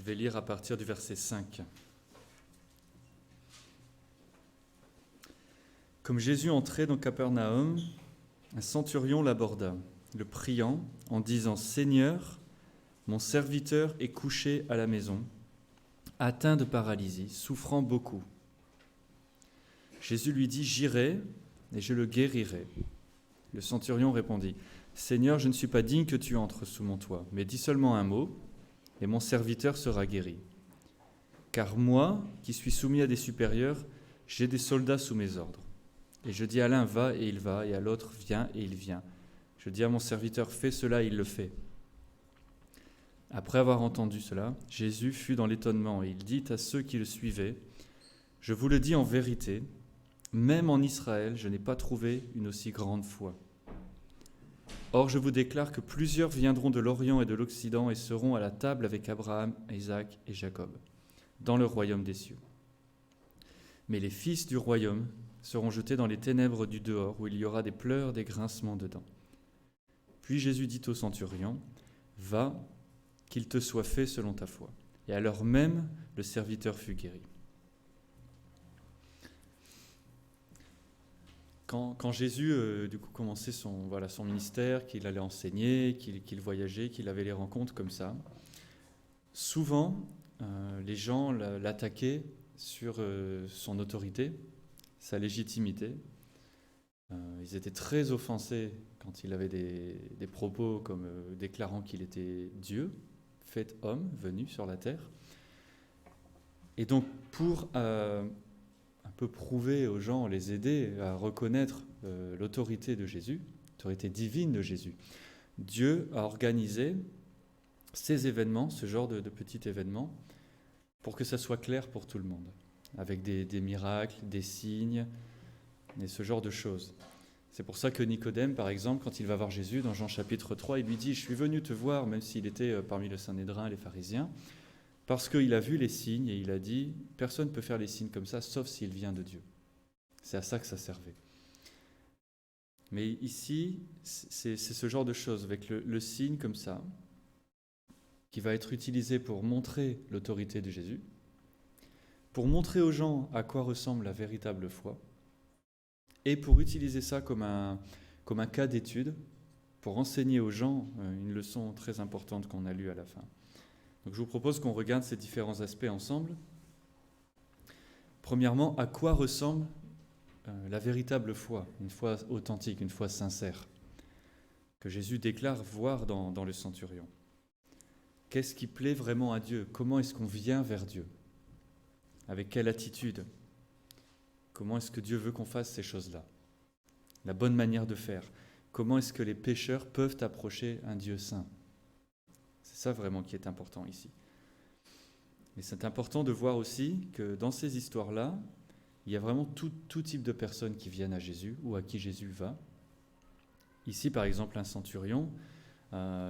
vais lire à partir du verset 5. Comme Jésus entrait dans Capernaum, un centurion l'aborda, le priant en disant « Seigneur, mon serviteur est couché à la maison, atteint de paralysie, souffrant beaucoup. » Jésus lui dit « J'irai et je le guérirai. » Le centurion répondit « Seigneur, je ne suis pas digne que tu entres sous mon toit, mais dis seulement un mot, et mon serviteur sera guéri. Car moi, qui suis soumis à des supérieurs, j'ai des soldats sous mes ordres. Et je dis à l'un, va, et il va, et à l'autre, viens, et il vient. Je dis à mon serviteur, fais cela, et il le fait. » Après avoir entendu cela, Jésus fut dans l'étonnement, et il dit à ceux qui le suivaient, « Je vous le dis en vérité, même en Israël, je n'ai pas trouvé une aussi grande foi. Or, je vous déclare que plusieurs viendront de l'Orient et de l'Occident et seront à la table avec Abraham, Isaac et Jacob, dans le royaume des cieux. Mais les fils du royaume seront jetés dans les ténèbres du dehors, où il y aura des pleurs, des grincements de dents. » Puis Jésus dit au centurion, « Va, qu'il te soit fait selon ta foi. » Et à l'heure même, le serviteur fut guéri. Quand Jésus commençait son ministère, qu'il allait enseigner, qu'il voyageait, qu'il avait les rencontres comme ça, souvent les gens l'attaquaient sur son autorité, sa légitimité. Ils étaient très offensés quand il avait des propos comme déclarant qu'il était Dieu, fait homme, venu sur la terre. Et donc pour un peu prouver aux gens, les aider à reconnaître l'autorité de Jésus, l'autorité divine de Jésus, Dieu a organisé ces événements, ce genre de petits événements, pour que ça soit clair pour tout le monde, avec des miracles, des signes, et ce genre de choses. C'est pour ça que Nicodème, par exemple, quand il va voir Jésus dans Jean chapitre 3, il lui dit « Je suis venu te voir, même s'il était parmi le Sanhédrin et les pharisiens, parce qu'il a vu les signes et il a dit « Personne ne peut faire les signes comme ça, sauf s'il vient de Dieu. » C'est à ça que ça servait. Mais ici, c'est ce genre de choses, avec le signe comme ça, qui va être utilisé pour montrer l'autorité de Jésus, pour montrer aux gens à quoi ressemble la véritable foi, et pour utiliser ça comme un cas d'étude, pour enseigner aux gens une leçon très importante qu'on a lue à la fin. Donc je vous propose qu'on regarde ces différents aspects ensemble. Premièrement, à quoi ressemble la véritable foi, une foi authentique, une foi sincère, que Jésus déclare voir dans le centurion. Qu'est-ce qui plaît vraiment à Dieu? Comment est-ce qu'on vient vers Dieu? Avec quelle attitude? Comment est-ce que Dieu veut qu'on fasse ces choses-là? La bonne manière de faire. Comment est-ce que les pécheurs peuvent approcher un Dieu saint? C'est ça vraiment qui est important ici. Mais c'est important de voir aussi que dans ces histoires-là, il y a vraiment tout type de personnes qui viennent à Jésus ou à qui Jésus va. Ici, par exemple, un centurion,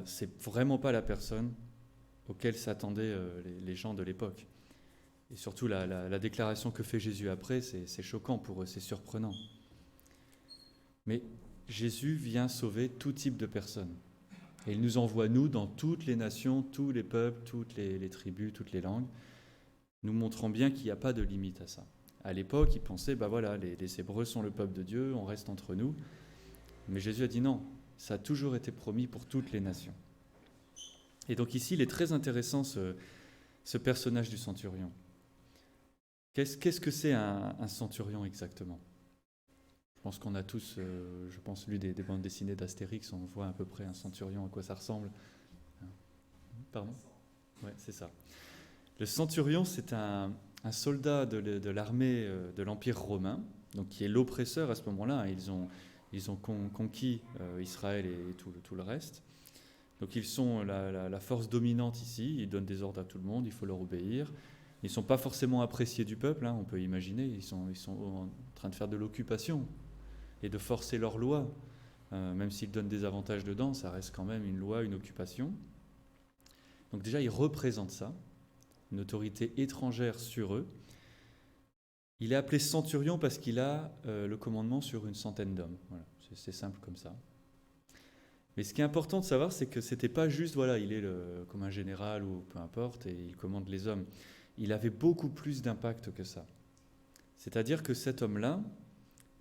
c'est vraiment pas la personne auquel s'attendaient les gens de l'époque. Et surtout, la déclaration que fait Jésus après, c'est choquant pour eux, c'est surprenant. Mais Jésus vient sauver tout type de personnes. Et il nous envoie, nous, dans toutes les nations, tous les peuples, toutes les tribus, toutes les langues, nous montrant bien qu'il n'y a pas de limite à ça. À l'époque, ils pensaient, les Hébreux sont le peuple de Dieu, on reste entre nous. Mais Jésus a dit non, ça a toujours été promis pour toutes les nations. Et donc ici, il est très intéressant ce personnage du centurion. Qu'est-ce que c'est un centurion exactement? Je pense qu'on a tous, lu des bandes dessinées d'Astérix, on voit à peu près un centurion, à quoi ça ressemble. Pardon? Ouais, c'est ça. Le centurion, c'est un soldat de l'armée de l'Empire romain, donc qui est l'oppresseur à ce moment-là. Ils ont conquis Israël et tout le reste. Donc ils sont la force dominante ici, ils donnent des ordres à tout le monde, il faut leur obéir. Ils ne sont pas forcément appréciés du peuple, on peut imaginer, ils sont en train de faire de l'occupation et de forcer leurs lois. Même s'ils donnent des avantages dedans, ça reste quand même une loi, une occupation. Donc déjà, ils représentent ça, une autorité étrangère sur eux. Il est appelé centurion parce qu'il a le commandement sur 100 d'hommes. Voilà, c'est simple comme ça. Mais ce qui est important de savoir, c'est que c'était pas juste, voilà, il est comme un général ou peu importe, et il commande les hommes. Il avait beaucoup plus d'impact que ça. C'est-à-dire que cet homme-là,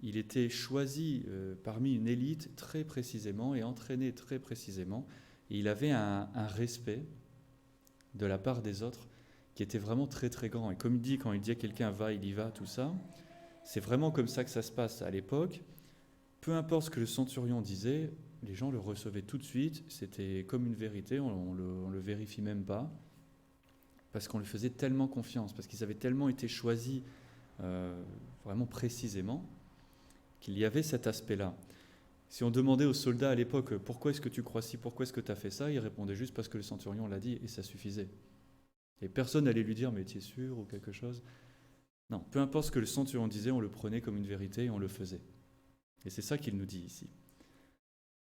il était choisi parmi une élite très précisément et entraîné très précisément. Et il avait un respect de la part des autres qui était vraiment très très grand. Et comme il dit, quand il dit à quelqu'un va, il y va, tout ça, c'est vraiment comme ça que ça se passe à l'époque. Peu importe ce que le centurion disait, les gens le recevaient tout de suite. C'était comme une vérité, on le vérifie même pas, parce qu'on lui faisait tellement confiance, parce qu'ils avaient tellement été choisis vraiment précisément, qu'il y avait cet aspect-là. Si on demandait aux soldats à l'époque pourquoi est-ce que tu crois ci, pourquoi est-ce que tu as fait ça, ils répondaient juste parce que le centurion l'a dit et ça suffisait. Et personne n'allait lui dire mais tu es sûr ou quelque chose. Non, peu importe ce que le centurion disait, on le prenait comme une vérité et on le faisait. Et c'est ça qu'il nous dit ici.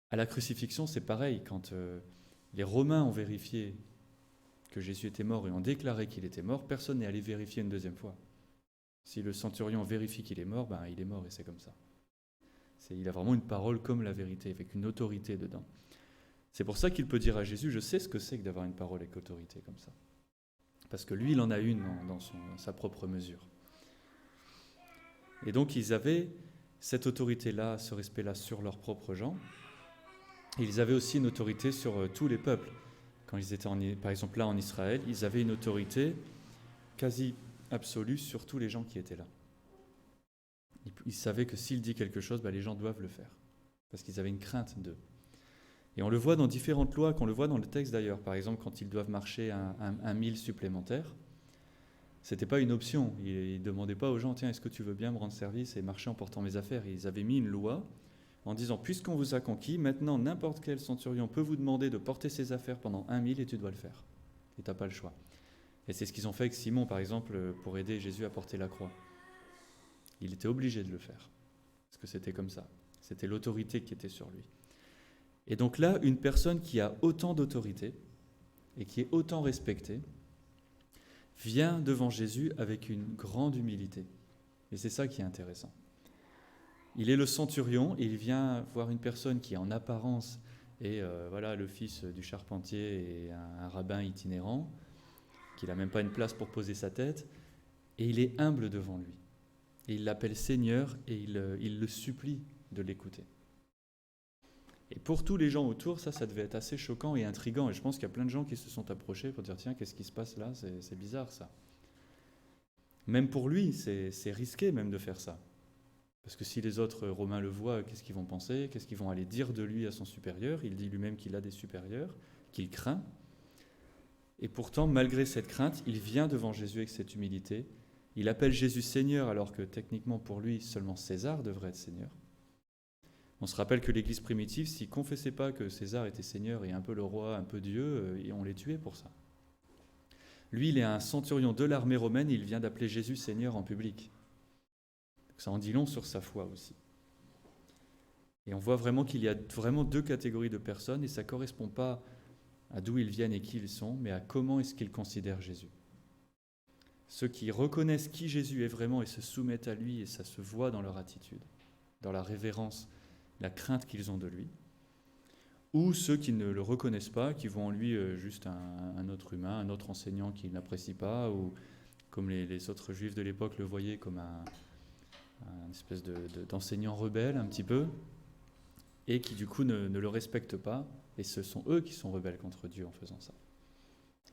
À la crucifixion, c'est pareil. Quand les Romains ont vérifié que Jésus était mort et ont déclaré qu'il était mort, personne n'est allé vérifier une deuxième fois. Si le centurion vérifie qu'il est mort, ben il est mort et c'est comme ça. Il a vraiment une parole comme la vérité, avec une autorité dedans. C'est pour ça qu'il peut dire à Jésus, je sais ce que c'est que d'avoir une parole avec autorité comme ça. Parce que lui, il en a une dans sa propre mesure. Et donc, ils avaient cette autorité-là, ce respect-là sur leurs propres gens. Et ils avaient aussi une autorité sur tous les peuples. Quand ils étaient, par exemple, là en Israël, ils avaient une autorité quasi absolue sur tous les gens qui étaient là. Ils savaient que s'il dit quelque chose, les gens doivent le faire. Parce qu'ils avaient une crainte d'eux. Et on le voit dans différentes lois, qu'on le voit dans le texte d'ailleurs. Par exemple, quand ils doivent marcher un mille supplémentaire, c'était pas une option. Ils ne demandaient pas aux gens, tiens, est-ce que tu veux bien me rendre service et marcher en portant mes affaires? Ils avaient mis une loi en disant, puisqu'on vous a conquis, maintenant n'importe quel centurion peut vous demander de porter ses affaires pendant 1 000 et tu dois le faire. Et tu n'as pas le choix. Et c'est ce qu'ils ont fait avec Simon, par exemple, pour aider Jésus à porter la croix. Il était obligé de le faire, parce que c'était comme ça. C'était l'autorité qui était sur lui. Et donc là, une personne qui a autant d'autorité et qui est autant respectée vient devant Jésus avec une grande humilité. Et c'est ça qui est intéressant. Il est le centurion et il vient voir une personne qui en apparence est le fils du charpentier et un rabbin itinérant, qui n'a même pas une place pour poser sa tête, et il est humble devant lui. Et il l'appelle Seigneur et il le supplie de l'écouter. Et pour tous les gens autour, ça devait être assez choquant et intriguant. Et je pense qu'il y a plein de gens qui se sont approchés pour dire, tiens, qu'est-ce qui se passe là? C'est bizarre ça. Même pour lui, c'est risqué même de faire ça. Parce que si les autres Romains le voient, qu'est-ce qu'ils vont penser? Qu'est-ce qu'ils vont aller dire de lui à son supérieur? Il dit lui-même qu'il a des supérieurs, qu'il craint. Et pourtant, malgré cette crainte, il vient devant Jésus avec cette humilité. Il appelle Jésus Seigneur, alors que techniquement pour lui, seulement César devrait être Seigneur. On se rappelle que l'Église primitive, s'ils ne confessaient pas que César était Seigneur et un peu le roi, un peu Dieu, on les tuait pour ça. Lui, il est un centurion de l'armée romaine et il vient d'appeler Jésus Seigneur en public. Ça en dit long sur sa foi aussi. Et on voit vraiment qu'il y a vraiment deux catégories de personnes et ça ne correspond pas à d'où ils viennent et qui ils sont, mais à comment est-ce qu'ils considèrent Jésus. Ceux qui reconnaissent qui Jésus est vraiment et se soumettent à lui, et ça se voit dans leur attitude, dans la révérence, la crainte qu'ils ont de lui, ou ceux qui ne le reconnaissent pas, qui voient en lui juste un autre humain, un autre enseignant qu'ils n'apprécient pas, ou comme les autres juifs de l'époque le voyaient comme un espèce d'enseignant rebelle un petit peu, et qui du coup ne le respectent pas, et ce sont eux qui sont rebelles contre Dieu en faisant ça,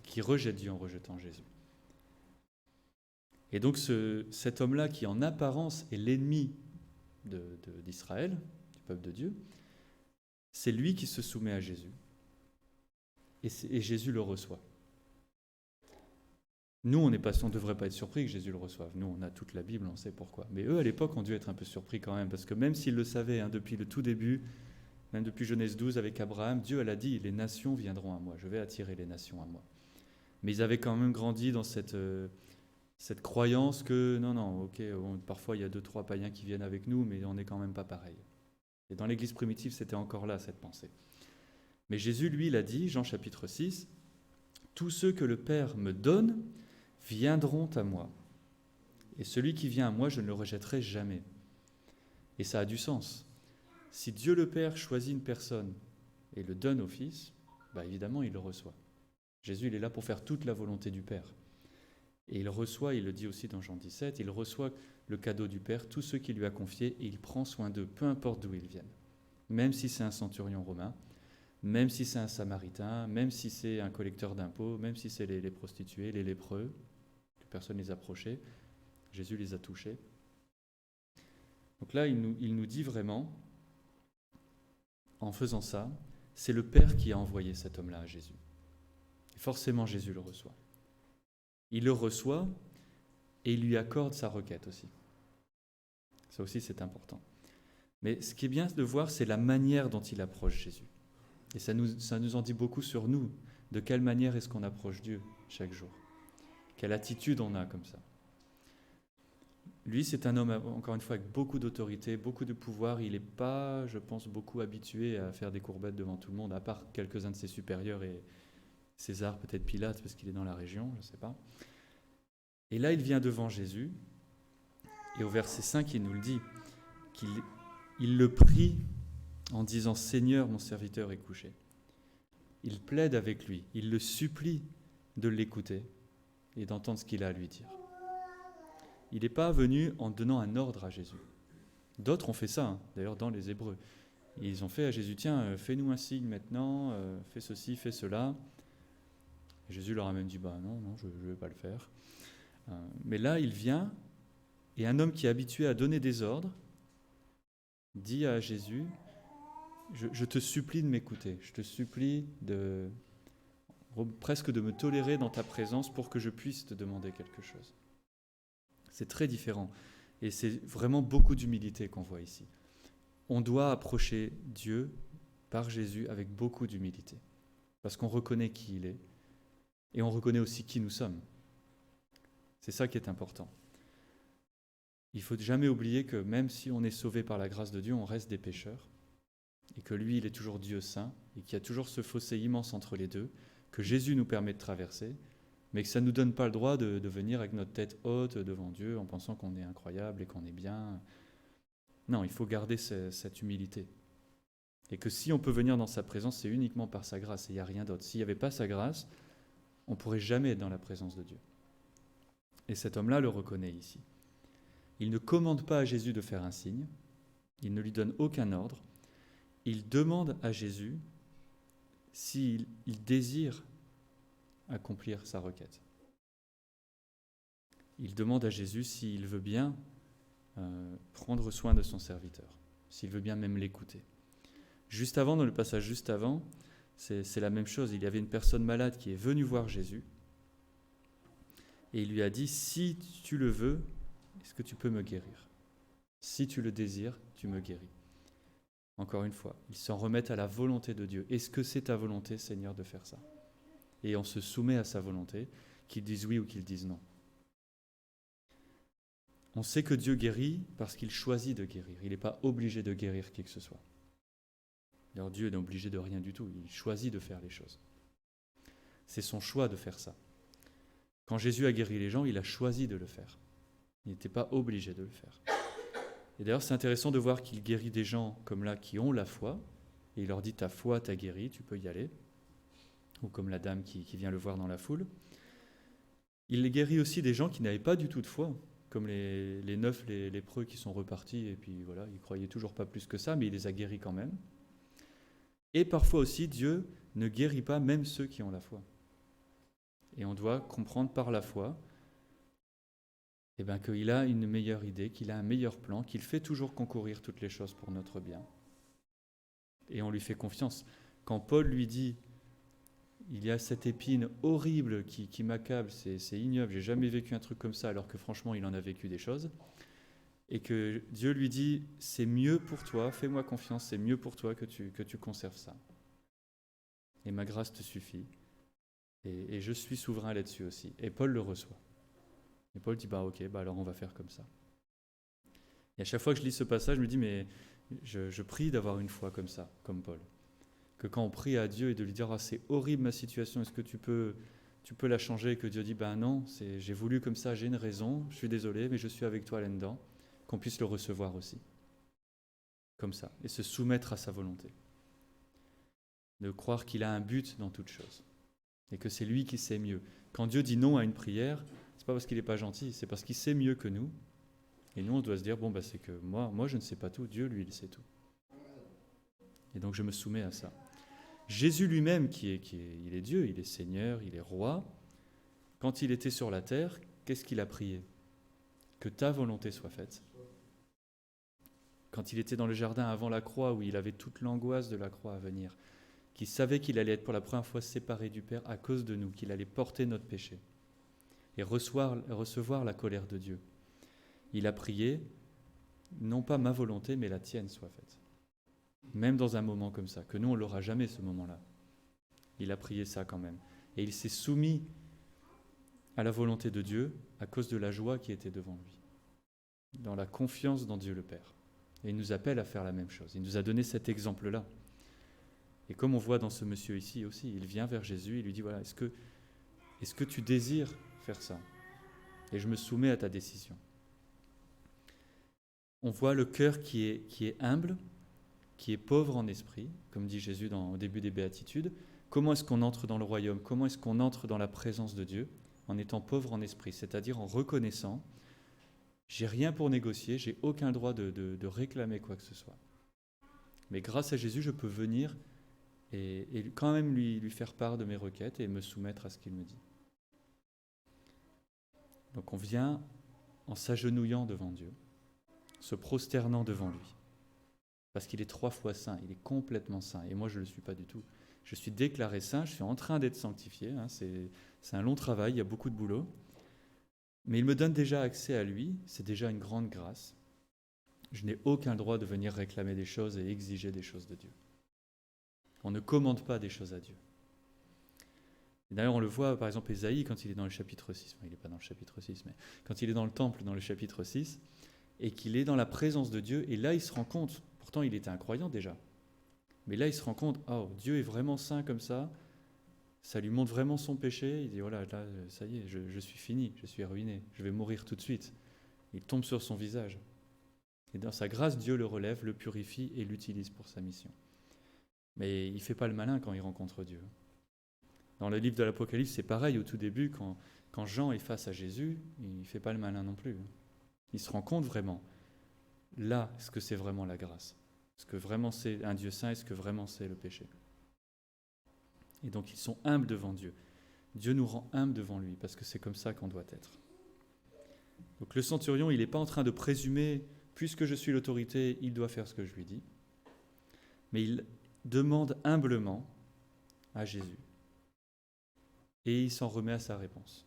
qui rejettent Dieu en rejetant Jésus. Et donc cet homme-là qui en apparence est l'ennemi d'Israël, du peuple de Dieu, c'est lui qui se soumet à Jésus. Et Jésus le reçoit. Nous, on ne devrait pas être surpris que Jésus le reçoive. Nous, on a toute la Bible, on sait pourquoi. Mais eux, à l'époque, ont dû être un peu surpris quand même, parce que même s'ils le savaient depuis le tout début, même depuis Genèse 12 avec Abraham, Dieu l'a dit, les nations viendront à moi, je vais attirer les nations à moi. Mais ils avaient quand même grandi dans cette croyance que non, ok, parfois il y a 2-3 païens qui viennent avec nous, mais on n'est quand même pas pareil. Et dans l'Église primitive, c'était encore là, cette pensée. Mais Jésus, lui, l'a dit, Jean chapitre 6, « Tous ceux que le Père me donne viendront à moi. Et celui qui vient à moi, je ne le rejetterai jamais. » Et ça a du sens. Si Dieu le Père choisit une personne et le donne au Fils, évidemment, il le reçoit. Jésus, il est là pour faire toute la volonté du Père. Et il reçoit, il le dit aussi dans Jean 17, il reçoit le cadeau du Père, tous ceux qu'il lui a confiés, et il prend soin d'eux, peu importe d'où ils viennent. Même si c'est un centurion romain, même si c'est un samaritain, même si c'est un collecteur d'impôts, même si c'est les prostituées, les lépreux, que personne ne les a approchés, Jésus les a touchés. Donc là, il nous dit vraiment, en faisant ça, c'est le Père qui a envoyé cet homme-là à Jésus. Et forcément, Jésus le reçoit. Il le reçoit et il lui accorde sa requête aussi. Ça aussi, c'est important. Mais ce qui est bien de voir, c'est la manière dont il approche Jésus. Et ça nous en dit beaucoup sur nous. De quelle manière est-ce qu'on approche Dieu chaque jour? Quelle attitude on a comme ça? Lui, c'est un homme, encore une fois, avec beaucoup d'autorité, beaucoup de pouvoir. Il n'est pas, je pense, beaucoup habitué à faire des courbettes devant tout le monde, à part quelques-uns de ses supérieurs et César, peut-être Pilate, parce qu'il est dans la région, je ne sais pas. Et là, il vient devant Jésus, et au verset 5, il nous le dit, qu'il le prie en disant « Seigneur, mon serviteur est couché ». Il plaide avec lui, il le supplie de l'écouter et d'entendre ce qu'il a à lui dire. Il n'est pas venu en donnant un ordre à Jésus. D'autres ont fait ça, d'ailleurs dans les Hébreux. Ils ont fait à Jésus « Tiens, fais-nous un signe maintenant, fais ceci, fais cela ». Et Jésus leur a même dit « Non, je ne vais pas le faire ». Mais là, il vient, et un homme qui est habitué à donner des ordres dit à Jésus « Je te supplie de m'écouter, je te supplie presque de me tolérer dans ta présence pour que je puisse te demander quelque chose ». C'est très différent. Et c'est vraiment beaucoup d'humilité qu'on voit ici. On doit approcher Dieu par Jésus avec beaucoup d'humilité. Parce qu'on reconnaît qui il est. Et on reconnaît aussi qui nous sommes. C'est ça qui est important. Il ne faut jamais oublier que même si on est sauvé par la grâce de Dieu, on reste des pécheurs. Et que lui, il est toujours Dieu saint. Et qu'il y a toujours ce fossé immense entre les deux. Que Jésus nous permet de traverser. Mais que ça ne nous donne pas le droit de venir avec notre tête haute devant Dieu en pensant qu'on est incroyable et qu'on est bien. Non, il faut garder cette humilité. Et que si on peut venir dans sa présence, c'est uniquement par sa grâce et il n'y a rien d'autre. S'il n'y avait pas sa grâce, on ne pourrait jamais être dans la présence de Dieu. Et cet homme-là le reconnaît ici. Il ne commande pas à Jésus de faire un signe, il ne lui donne aucun ordre, il demande à Jésus s'il désire accomplir sa requête. Il demande à Jésus s'il veut bien prendre soin de son serviteur, s'il veut bien même l'écouter. Juste avant, dans le passage juste avant, c'est la même chose. Il y avait une personne malade qui est venue voir Jésus et il lui a dit « Si tu le veux, est-ce que tu peux me guérir? Si tu le désires, tu me guéris. » Encore une fois, ils s'en remettent à la volonté de Dieu. Est-ce que c'est ta volonté, Seigneur, de faire ça? Et on se soumet à sa volonté, qu'il dise oui ou qu'il dise non. On sait que Dieu guérit parce qu'il choisit de guérir. Il n'est pas obligé de guérir qui que ce soit. D'ailleurs, Dieu n'est obligé de rien du tout. Il choisit de faire les choses. C'est son choix de faire ça. Quand Jésus a guéri les gens, il a choisi de le faire. Il n'était pas obligé de le faire. Et d'ailleurs, c'est intéressant de voir qu'il guérit des gens comme là qui ont la foi. Et il leur dit « Ta foi t'a guéri, tu peux y aller ». Ou comme la dame qui vient le voir dans la foule. Il guérit aussi des gens qui n'avaient pas du tout de foi, comme les 9 lépreux qui sont repartis, et puis voilà, ils ne croyaient toujours pas plus que ça, mais il les a guéris quand même. Et parfois aussi, Dieu ne guérit pas même ceux qui ont la foi. Et on doit comprendre par la foi qu'il a une meilleure idée, qu'il a un meilleur plan, qu'il fait toujours concourir toutes les choses pour notre bien. Et on lui fait confiance. Quand Paul lui dit il y a cette épine horrible qui m'accable, c'est ignoble, j'ai jamais vécu un truc comme ça, alors que franchement, il en a vécu des choses. Et que Dieu lui dit, c'est mieux pour toi, fais-moi confiance, c'est mieux pour toi que tu conserves ça. Et ma grâce te suffit. Et je suis souverain là-dessus aussi. Et Paul le reçoit. Et Paul dit, ok, alors on va faire comme ça. Et à chaque fois que je lis ce passage, je me dis, mais je prie d'avoir une foi comme ça, comme Paul. Que quand on prie à Dieu et de lui dire « c'est horrible ma situation, est-ce que tu peux la changer ?» Et que Dieu dit « non, j'ai voulu comme ça, j'ai une raison, je suis désolé, mais je suis avec toi là-dedans », qu'on puisse le recevoir aussi. Comme ça, et se soumettre à sa volonté. de croire qu'il a un but dans toute chose et que c'est lui qui sait mieux. Quand Dieu dit non à une prière, c'est pas parce qu'il n'est pas gentil, c'est parce qu'il sait mieux que nous. Et nous, on doit se dire, c'est que moi je ne sais pas tout, Dieu, lui, il sait tout. Et donc je me soumets à ça. Jésus lui-même, il est Dieu, il est Seigneur, il est roi, quand il était sur la terre, qu'est-ce qu'il a prié ? Que ta volonté soit faite. Quand il était dans le jardin avant la croix, où il avait toute l'angoisse de la croix à venir, qu'il savait qu'il allait être pour la première fois séparé du Père à cause de nous, qu'il allait porter notre péché et recevoir la colère de Dieu. Il a prié, non pas ma volonté, mais la tienne soit faite. Même dans un moment comme ça, que nous on ne l'aura jamais ce moment-là. Il a prié ça quand même. Et il s'est soumis à la volonté de Dieu à cause de la joie qui était devant lui, dans la confiance dans Dieu le Père. Et il nous appelle à faire la même chose. Il nous a donné cet exemple-là. Et comme on voit dans ce monsieur ici aussi, il vient vers Jésus, il lui dit, voilà, est-ce que tu désires faire ça ? Et je me soumets à ta décision. On voit le cœur qui est humble, qui est pauvre en esprit, comme dit Jésus au début des Béatitudes. Comment est-ce qu'on entre dans le royaume ? Comment est-ce qu'on entre dans la présence de Dieu ? En étant pauvre en esprit, c'est-à-dire en reconnaissant, j'ai rien pour négocier, j'ai aucun droit de réclamer quoi que ce soit. Mais grâce à Jésus, je peux venir et quand même lui faire part de mes requêtes et me soumettre à ce qu'il me dit. Donc on vient en s'agenouillant devant Dieu, se prosternant devant lui, parce qu'il est 3 fois saint, il est complètement saint, et moi je ne le suis pas du tout. Je suis déclaré saint, je suis en train d'être sanctifié, c'est un long travail, il y a beaucoup de boulot, mais il me donne déjà accès à lui, c'est déjà une grande grâce. Je n'ai aucun droit de venir réclamer des choses et exiger des choses de Dieu. On ne commande pas des choses à Dieu. Et d'ailleurs, on le voit, par exemple, Ésaïe, quand il est dans le chapitre 6, il n'est pas dans le chapitre 6, mais quand il est dans le temple, dans le chapitre 6, et qu'il est dans la présence de Dieu, et là, il se rend compte, pourtant il était un croyant déjà, mais là, il se rend compte, Dieu est vraiment saint comme ça lui montre vraiment son péché, il dit, voilà, là, ça y est, je suis fini, je suis ruiné, je vais mourir tout de suite. Il tombe sur son visage. Et dans sa grâce, Dieu le relève, le purifie et l'utilise pour sa mission. Mais il ne fait pas le malin quand il rencontre Dieu. Dans le livre de l'Apocalypse, c'est pareil, au tout début, quand Jean est face à Jésus, il ne fait pas le malin non plus. Il se rend compte vraiment, là, est-ce que c'est vraiment la grâce ? Est-ce que vraiment c'est un Dieu saint ? Est-ce que vraiment c'est le péché ? Et donc ils sont humbles devant Dieu. Dieu nous rend humbles devant lui, parce que c'est comme ça qu'on doit être. Donc le centurion, il n'est pas en train de présumer, puisque je suis l'autorité, il doit faire ce que je lui dis, mais il demande humblement à Jésus. Et il s'en remet à sa réponse.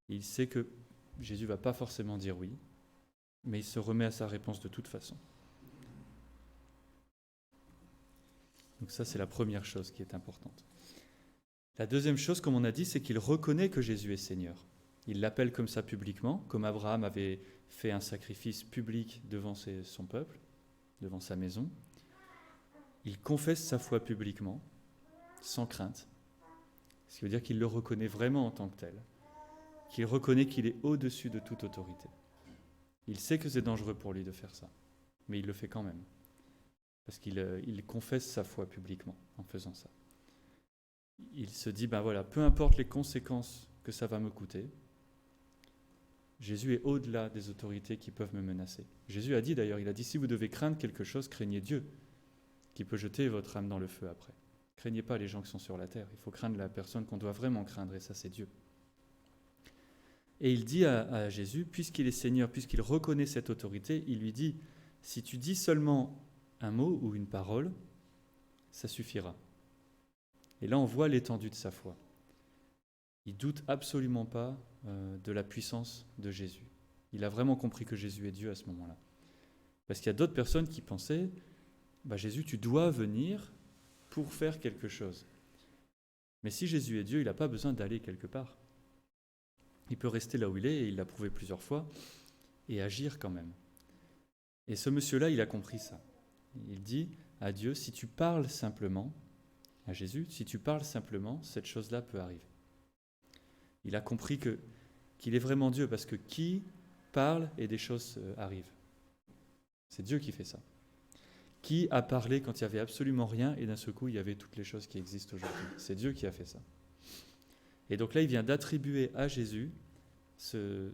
Il sait que Jésus ne va pas forcément dire oui, mais il se remet à sa réponse de toute façon. Donc ça, c'est la première chose qui est importante. La deuxième chose, comme on a dit, c'est qu'il reconnaît que Jésus est Seigneur. Il l'appelle comme ça publiquement, comme Abraham avait fait un sacrifice public devant son peuple, devant sa maison. Il confesse sa foi publiquement, sans crainte, ce qui veut dire qu'il le reconnaît vraiment en tant que tel, qu'il reconnaît qu'il est au-dessus de toute autorité. Il sait que c'est dangereux pour lui de faire ça, mais il le fait quand même, parce qu'il confesse sa foi publiquement en faisant ça. Il se dit, peu importe les conséquences que ça va me coûter, Jésus est au-delà des autorités qui peuvent me menacer. Jésus a dit d'ailleurs, il a dit, si vous devez craindre quelque chose, craignez Dieu, qui peut jeter votre âme dans le feu après. Craignez pas les gens qui sont sur la terre, il faut craindre la personne qu'on doit vraiment craindre, et ça c'est Dieu. Et il dit à Jésus, puisqu'il est Seigneur, puisqu'il reconnaît cette autorité, il lui dit, si tu dis seulement un mot ou une parole, ça suffira. Et là on voit l'étendue de sa foi. Il ne doute absolument pas de la puissance de Jésus. Il a vraiment compris que Jésus est Dieu à ce moment-là. Parce qu'il y a d'autres personnes qui pensaient, Jésus, tu dois venir pour faire quelque chose. Mais si Jésus est Dieu, il n'a pas besoin d'aller quelque part. Il peut rester là où il est, et il l'a prouvé plusieurs fois, et agir quand même. Et ce monsieur-là, il a compris ça. Il dit à Dieu, si tu parles simplement, à Jésus, si tu parles simplement, cette chose-là peut arriver. Il a compris qu'il est vraiment Dieu, parce que qui parle et des choses arrivent. C'est Dieu qui fait ça. Qui a parlé quand il n'y avait absolument rien et d'un seul coup il y avait toutes les choses qui existent aujourd'hui? C'est Dieu qui a fait ça. Et donc là il vient d'attribuer à Jésus ce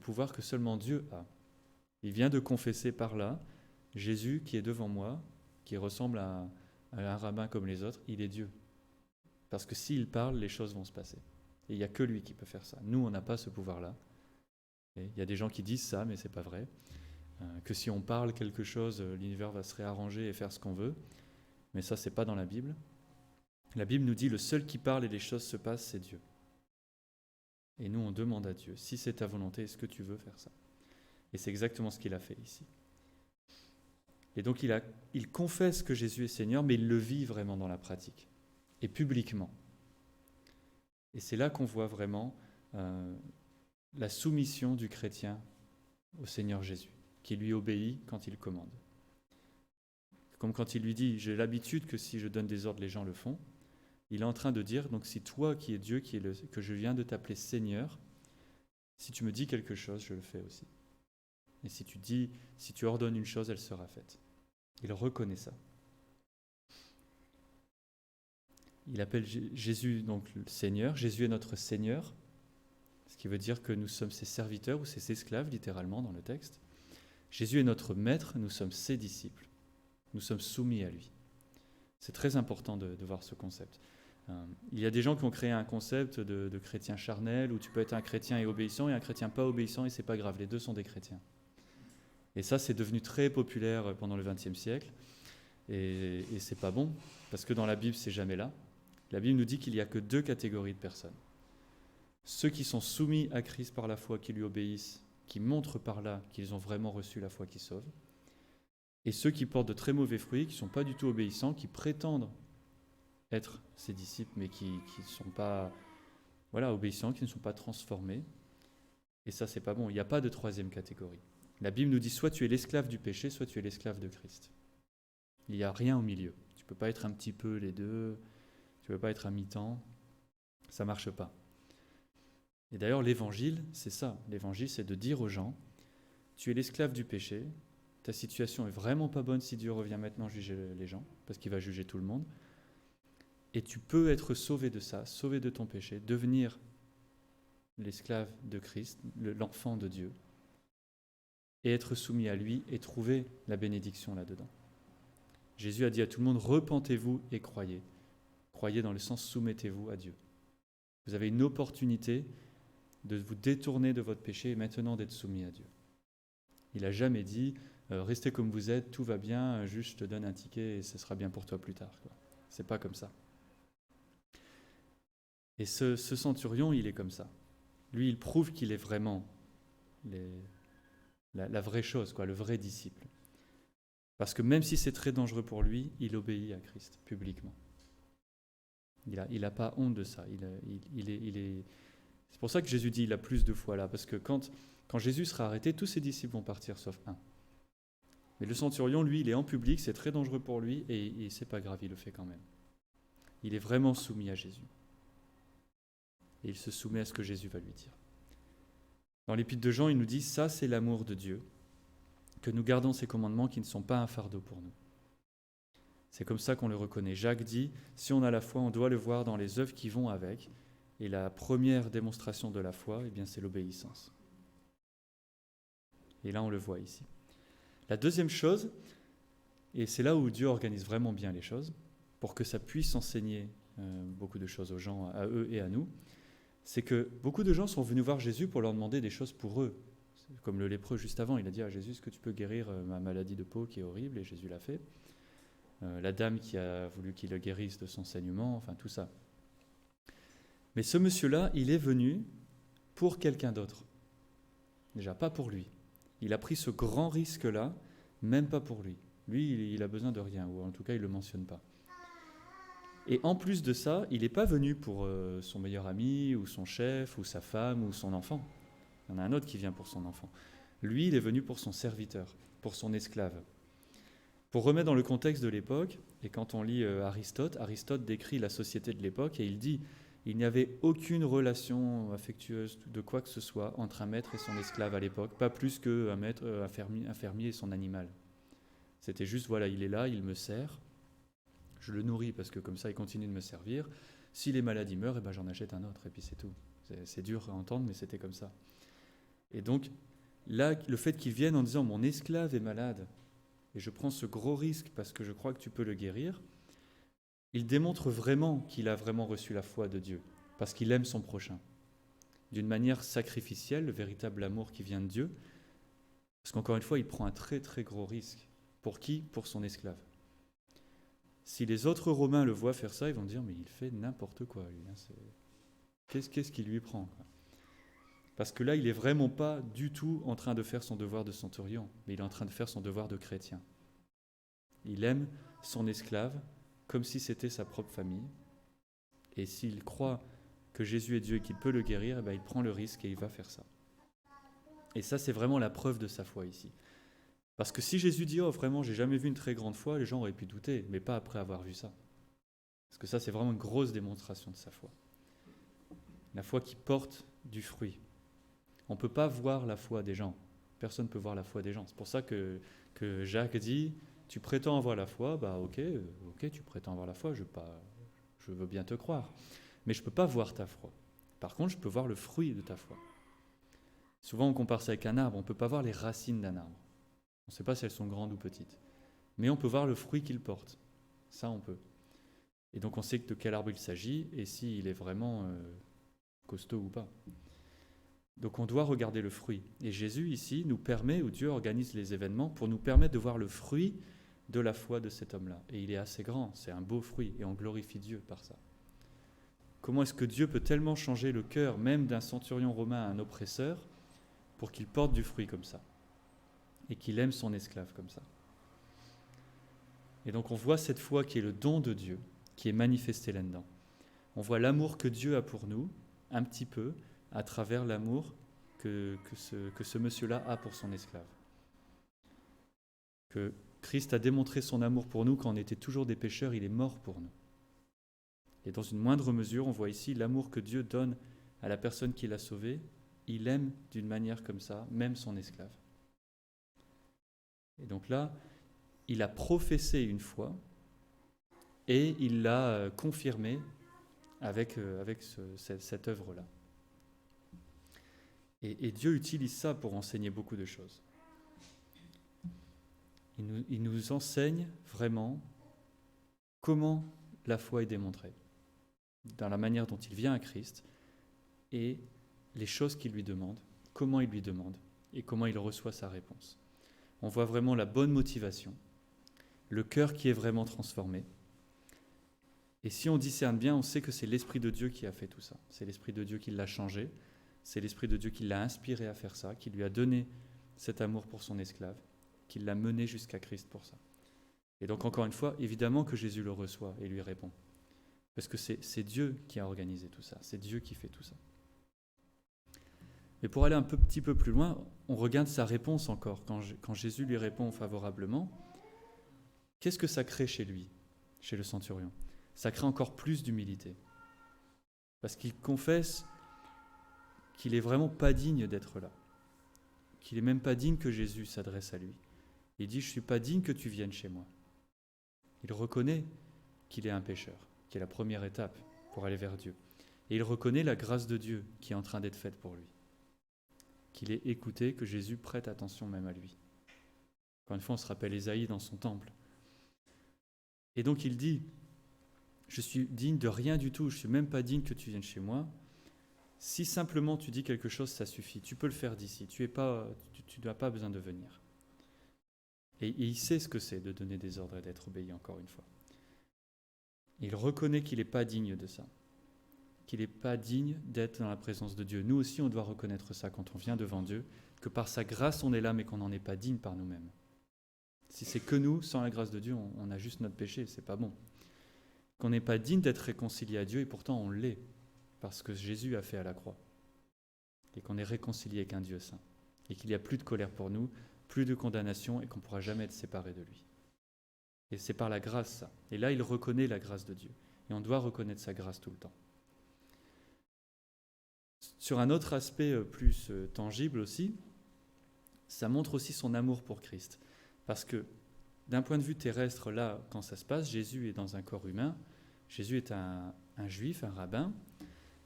pouvoir que seulement Dieu a. Il vient de confesser par là, Jésus qui est devant moi, qui ressemble à un rabbin comme les autres, il est Dieu. Parce que s'il parle, les choses vont se passer. Et il n'y a que lui qui peut faire ça. Nous, on n'a pas ce pouvoir-là. Et il y a des gens qui disent ça, mais ce n'est pas vrai. Que si on parle quelque chose, l'univers va se réarranger et faire ce qu'on veut. Mais ça, ce n'est pas dans la Bible. La Bible nous dit le seul qui parle et les choses se passent, c'est Dieu. Et nous, on demande à Dieu, si c'est ta volonté, est-ce que tu veux faire ça? Et c'est exactement ce qu'il a fait ici. Et donc il confesse que Jésus est Seigneur, mais il le vit vraiment dans la pratique, et publiquement. Et c'est là qu'on voit vraiment la soumission du chrétien au Seigneur Jésus, qui lui obéit quand il commande. Comme quand il lui dit « j'ai l'habitude que si je donne des ordres, les gens le font », il est en train de dire « donc si toi qui es Dieu, que je viens de t'appeler Seigneur, si tu me dis quelque chose, je le fais aussi. Et si tu ordonnes une chose, elle sera faite. » Il reconnaît ça. Il appelle Jésus donc le Seigneur. Jésus est notre Seigneur, ce qui veut dire que nous sommes ses serviteurs ou ses esclaves, littéralement, dans le texte. Jésus est notre Maître, nous sommes ses disciples. Nous sommes soumis à lui. C'est très important de voir ce concept. Il y a des gens qui ont créé un concept de chrétien charnel, où tu peux être un chrétien et obéissant, et un chrétien pas obéissant, et c'est pas grave, les deux sont des chrétiens. Et ça, c'est devenu très populaire pendant le XXe siècle, et c'est pas bon, parce que dans la Bible, c'est jamais là. La Bible nous dit qu'il n'y a que deux catégories de personnes. Ceux qui sont soumis à Christ par la foi, qui lui obéissent, qui montrent par là qu'ils ont vraiment reçu la foi qui sauve, et ceux qui portent de très mauvais fruits, qui ne sont pas du tout obéissants, qui prétendent être ses disciples, mais qui ne sont pas obéissants, qui ne sont pas transformés. Et ça, c'est pas bon. Il n'y a pas de troisième catégorie. La Bible nous dit soit tu es l'esclave du péché, soit tu es l'esclave de Christ. Il n'y a rien au milieu. Tu ne peux pas être un petit peu les deux, tu ne peux pas être à mi-temps. Ça ne marche pas. Et d'ailleurs, l'évangile, c'est ça. L'évangile, c'est de dire aux gens, tu es l'esclave du péché, ta situation est vraiment pas bonne si Dieu revient maintenant juger les gens, parce qu'il va juger tout le monde. Et tu peux être sauvé de ça, sauvé de ton péché, devenir l'esclave de Christ, l'enfant de Dieu, et être soumis à lui et trouver la bénédiction là-dedans. Jésus a dit à tout le monde, repentez-vous et croyez. Croyez dans le sens soumettez-vous à Dieu. Vous avez une opportunité de vous détourner de votre péché et maintenant d'être soumis à Dieu. Il n'a jamais dit, restez comme vous êtes, tout va bien, juste je te donne un ticket et ce sera bien pour toi plus tard. C'est pas comme ça. Et ce centurion, il est comme ça. Lui, il prouve qu'il est vraiment la vraie chose, le vrai disciple. Parce que même si c'est très dangereux pour lui, il obéit à Christ publiquement. Il n'a pas honte de ça. C'est pour ça que Jésus dit il a plus de foi là, parce que quand Jésus sera arrêté, tous ses disciples vont partir sauf un. Mais le centurion, lui, il est en public, c'est très dangereux pour lui, et c'est pas grave, il le fait quand même. Il est vraiment soumis à Jésus. Et il se soumet à ce que Jésus va lui dire. Dans l'Épître de Jean, il nous dit, ça c'est l'amour de Dieu, que nous gardons ses commandements qui ne sont pas un fardeau pour nous. C'est comme ça qu'on le reconnaît. Jacques dit, si on a la foi, on doit le voir dans les œuvres qui vont avec, et la première démonstration de la foi, c'est l'obéissance. Et là, on le voit ici. La deuxième chose, et c'est là où Dieu organise vraiment bien les choses, pour que ça puisse enseigner beaucoup de choses aux gens, à eux et à nous, c'est que beaucoup de gens sont venus voir Jésus pour leur demander des choses pour eux. Comme le lépreux juste avant, il a dit à Jésus, est-ce que tu peux guérir ma maladie de peau qui est horrible? Et Jésus l'a fait. La dame qui a voulu qu'il le guérisse de son saignement, enfin tout ça. Mais ce monsieur-là, il est venu pour quelqu'un d'autre. Déjà, pas pour lui. Il a pris ce grand risque-là, même pas pour lui. Lui, il a besoin de rien, ou en tout cas, il ne le mentionne pas. Et en plus de ça, il n'est pas venu pour son meilleur ami, ou son chef, ou sa femme, ou son enfant. Il y en a un autre qui vient pour son enfant. Lui, il est venu pour son serviteur, pour son esclave. Pour remettre dans le contexte de l'époque, et quand on lit Aristote décrit la société de l'époque, et il dit il n'y avait aucune relation affectueuse de quoi que ce soit entre un maître et son esclave à l'époque, pas plus qu'un maître, un fermier et son animal. C'était juste, voilà, il est là, il me sert, je le nourris parce que comme ça, il continue de me servir. Si les malades, il meurt, j'en achète un autre, et puis c'est tout. C'est dur à entendre, mais c'était comme ça. Et donc, là, le fait qu'il vienne en disant « mon esclave est malade, et je prends ce gros risque parce que je crois que tu peux le guérir », il démontre vraiment qu'il a vraiment reçu la foi de Dieu, parce qu'il aime son prochain. D'une manière sacrificielle, le véritable amour qui vient de Dieu, parce qu'encore une fois, il prend un très très gros risque. Pour qui ? Pour son esclave. Si les autres Romains le voient faire ça, ils vont dire « mais il fait n'importe quoi, lui. Qu'est-ce qu'il lui prend ?» Parce que là, il n'est vraiment pas du tout en train de faire son devoir de centurion, mais il est en train de faire son devoir de chrétien. Il aime son esclave comme si c'était sa propre famille. Et s'il croit que Jésus est Dieu et qu'il peut le guérir, il prend le risque et il va faire ça. Et ça, c'est vraiment la preuve de sa foi ici. Parce que si Jésus dit « oh, vraiment, j'ai jamais vu une très grande foi », les gens auraient pu douter, mais pas après avoir vu ça. Parce que ça, c'est vraiment une grosse démonstration de sa foi. La foi qui porte du fruit. On ne peut pas voir la foi des gens. Personne ne peut voir la foi des gens. C'est pour ça que Jacques dit « tu prétends avoir la foi, ok, tu prétends avoir la foi, je veux bien te croire. Mais je ne peux pas voir ta foi. Par contre, je peux voir le fruit de ta foi. » Souvent, on compare ça avec un arbre. On ne peut pas voir les racines d'un arbre. On ne sait pas si elles sont grandes ou petites. Mais on peut voir le fruit qu'il porte. Ça, on peut. Et donc, on sait de quel arbre il s'agit et s'il est vraiment costaud ou pas. Donc on doit regarder le fruit. Et Jésus, ici, nous permet, ou Dieu organise les événements pour nous permettre de voir le fruit de la foi de cet homme-là. Et il est assez grand, c'est un beau fruit, et on glorifie Dieu par ça. Comment est-ce que Dieu peut tellement changer le cœur, même d'un centurion romain à un oppresseur, pour qu'il porte du fruit comme ça, et qu'il aime son esclave comme ça. Et donc on voit cette foi qui est le don de Dieu, qui est manifestée là-dedans. On voit l'amour que Dieu a pour nous, un petit peu, à travers l'amour que ce monsieur-là a pour son esclave. Que Christ a démontré son amour pour nous quand on était toujours des pécheurs, il est mort pour nous. Et dans une moindre mesure, on voit ici l'amour que Dieu donne à la personne qui l'a sauvé. Il aime d'une manière comme ça, même son esclave. Et donc là, il a professé une foi et il l'a confirmée avec cette œuvre-là. Et Dieu utilise ça pour enseigner beaucoup de choses. Il nous enseigne vraiment comment la foi est démontrée, dans la manière dont il vient à Christ et les choses qu'il lui demande, comment il lui demande et comment il reçoit sa réponse. On voit vraiment la bonne motivation, le cœur qui est vraiment transformé. Et si on discerne bien, on sait que c'est l'Esprit de Dieu qui a fait tout ça. C'est l'Esprit de Dieu qui l'a changé. C'est l'Esprit de Dieu qui l'a inspiré à faire ça, qui lui a donné cet amour pour son esclave, qui l'a mené jusqu'à Christ pour ça. Et donc, encore une fois, évidemment que Jésus le reçoit et lui répond. Parce que c'est Dieu qui a organisé tout ça. C'est Dieu qui fait tout ça. Mais pour aller un petit peu plus loin, on regarde sa réponse encore. Quand Jésus lui répond favorablement, qu'est-ce que ça crée chez lui, chez le centurion ? Ça crée encore plus d'humilité. Parce qu'il confesse qu'il n'est vraiment pas digne d'être là. Qu'il n'est même pas digne que Jésus s'adresse à lui. Il dit « Je ne suis pas digne que tu viennes chez moi ». Il reconnaît qu'il est un pécheur, qui est la première étape pour aller vers Dieu. Et il reconnaît la grâce de Dieu qui est en train d'être faite pour lui. Qu'il est écouté, que Jésus prête attention même à lui. Encore une fois, on se rappelle Ésaïe dans son temple. Et donc il dit « Je suis digne de rien du tout, je ne suis même pas digne que tu viennes chez moi. Si simplement tu dis quelque chose, ça suffit. Tu peux le faire d'ici, tu n'as pas besoin de venir. » Et il sait ce que c'est de donner des ordres et d'être obéi, encore une fois. Il reconnaît qu'il n'est pas digne de ça, qu'il n'est pas digne d'être dans la présence de Dieu. Nous aussi, on doit reconnaître ça quand on vient devant Dieu, que par sa grâce, on est là, mais qu'on n'en est pas digne par nous-mêmes. Si c'est que nous, sans la grâce de Dieu, on a juste notre péché, c'est pas bon. Qu'on n'est pas digne d'être réconcilié à Dieu, et pourtant on l'est, parce que Jésus a fait à la croix. Et qu'on est réconcilié avec un Dieu saint. Et qu'il n'y a plus de colère pour nous, plus de condamnation, et qu'on ne pourra jamais être séparé de lui. Et c'est par la grâce, ça. Et là, il reconnaît la grâce de Dieu. Et on doit reconnaître sa grâce tout le temps. Sur un autre aspect plus tangible aussi, ça montre aussi son amour pour Christ. Parce que d'un point de vue terrestre, là, quand ça se passe, Jésus est dans un corps humain, Jésus est un juif, un rabbin.